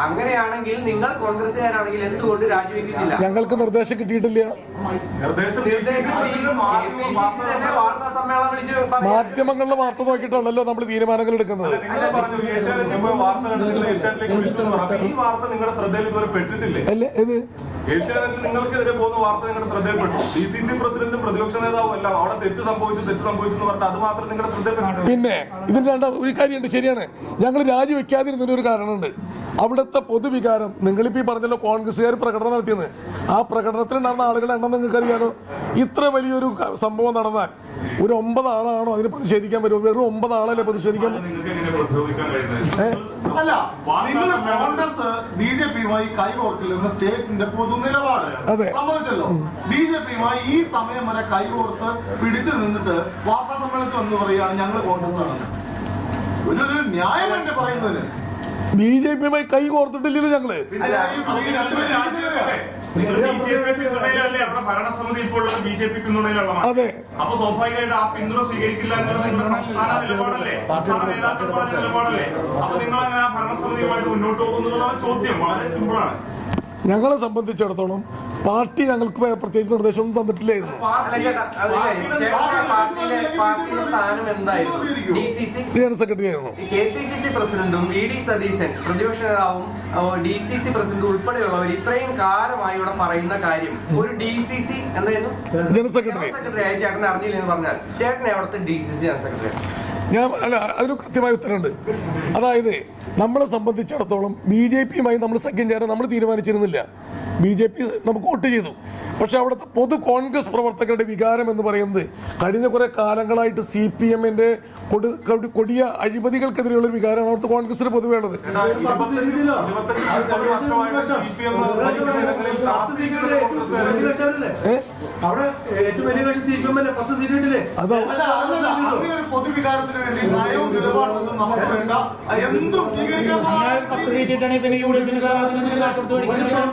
അങ്ങനെയാണെങ്കിൽ നിങ്ങൾ കോൺഗ്രസ്സുകാരാണെങ്കിൽ എന്തുകൊണ്ട് രാജിവെക്കുന്നില്ല? ഞങ്ങൾക്ക് നിർദ്ദേശം കിട്ടിയിട്ടില്ല. മാധ്യമങ്ങളിലെ വാർത്ത നോക്കിയിട്ടാണല്ലോ നമ്മൾ തീരുമാനങ്ങൾ എടുക്കുന്നത്. അല്ലേ ഇത് ഏഷ്യാനെറ്റിൽ നിങ്ങൾക്കെതിരെ പോകുന്ന വാർത്ത നിങ്ങളുടെ ശ്രദ്ധയിൽപ്പെട്ടു. DCC പ്രസിഡന്റും പ്രതിപക്ഷ നേതാവും എല്ലാം അവിടെ തെറ്റ് സംഭവിച്ചു എന്ന് പറഞ്ഞിട്ട് അത് മാത്രം നിങ്ങളുടെ ശ്രദ്ധയിൽപ്പെട്ടു. പിന്നെ ഇതിന്റെ ഒരു കാര്യമുണ്ട്, ശരിയാണ്. ഞങ്ങൾ രാജിവെക്കാതിരുന്നതിന് ഒരു കാരണമുണ്ട്. അവിടുത്തെ പൊതുവികാരം നിങ്ങളിപ്പോ ഈ പറഞ്ഞല്ലോ കോൺഗ്രസ്സുകാർ പ്രകടനം നടത്തിയെന്ന്. ആ പ്രകടനത്തിൽ നടന്ന ആളുകളുടെ എണ്ണം നിങ്ങൾക്കറിയാലോ. ഇത്ര വലിയൊരു സംഭവം നടന്നാൽ ഒരു 9 ആളാണോ അതിന് പ്രതിഷേധിക്കാൻ പറ്റുമോ? വെറും 9 ആളല്ലേ പ്രതിഷേധിക്കാൻ? അല്ല, നിങ്ങൾ കോൺഗ്രസ് BJPയുമായി കൈകോർക്കില്ലെന്ന് സ്റ്റേറ്റിന്റെ പൊതുനിലപാട് സമ്മതിച്ചല്ലോ. BJPയുമായി ഈ സമയം വരെ കൈകോർത്ത് പിടിച്ചു നിന്നിട്ട് വാർത്താ സമ്മേളനത്തിൽ എന്ന് പറയുകയാണ് ഞങ്ങൾ കോൺഗ്രസ് ആണെന്ന്. ഒരു ന്യായം തന്നെ പറയുന്നതിന്. BJPയുമായി കൈ കോർത്തിട്ടില്ലല്ലോ ഞങ്ങള്. ഭരണസമിതി ഇപ്പോഴുള്ളത് BJP പിന്തുണയിലുള്ള. അതെ, അപ്പൊ സ്വാഭാവികമായിട്ട് ആ പിന്തുണ സ്വീകരിക്കില്ല എന്നുള്ളത് നിങ്ങളുടെ സംസ്ഥാന നിലപാടല്ലേ, സംസ്ഥാന നേതാക്കൾ പറഞ്ഞ നിലപാടല്ലേ. അപ്പൊ നിങ്ങൾ അങ്ങനെ ആ ഭരണസമിതിയുമായിട്ട് മുന്നോട്ട് പോകുന്നതാണ് ചോദ്യം. വളരെ സിമ്പിളാണ്. ഞങ്ങളെ സംബന്ധിച്ചിടത്തോളം പാർട്ടി ഞങ്ങൾക്ക് പ്രത്യേകിച്ച് നിർദ്ദേശമൊന്നും തന്നിട്ടില്ലായിരുന്നു. ജനറൽ സെക്രട്ടറി ആയിരുന്നു. KPCC പ്രസിഡന്റും VD സതീശൻ പ്രതിപക്ഷ നേതാവും DCC പ്രസിഡന്റും ഉൾപ്പെടെയുള്ളവർ ഇത്രയും കാലമായി ഇവിടെ പറയുന്ന കാര്യം ഒരു DCC എന്തായിരുന്നു ജനറൽ സെക്രട്ടറി ആയ ചേട്ടനെ അറിഞ്ഞില്ലെന്ന് പറഞ്ഞാൽ ചേട്ടനെ അവിടുത്തെ DCC ജനറൽ സെക്രട്ടറി. അതിന് കൃത്യമായ ഉത്തരമുണ്ട്. അതായത് നമ്മളെ സംബന്ധിച്ചിടത്തോളം BJPയുമായി നമ്മൾ സഖ്യം ചേരാൻ നമ്മൾ തീരുമാനിച്ചിരുന്നില്ല. BJP നമുക്ക് വോട്ട് ചെയ്തു. പക്ഷെ അവിടുത്തെ പൊതു കോൺഗ്രസ് പ്രവർത്തകരുടെ വികാരം എന്ന് പറയുന്നത് കഴിഞ്ഞ കുറെ കാലങ്ങളായിട്ട് CPMന്റെ കൊടിയ അഴിമതികൾക്കെതിരെയുള്ള വികാരമാണ് അവിടുത്തെ കോൺഗ്രസിന് പൊതുവെ ഉള്ളത്. പൊതുവികാരത്തിന് വേണ്ടി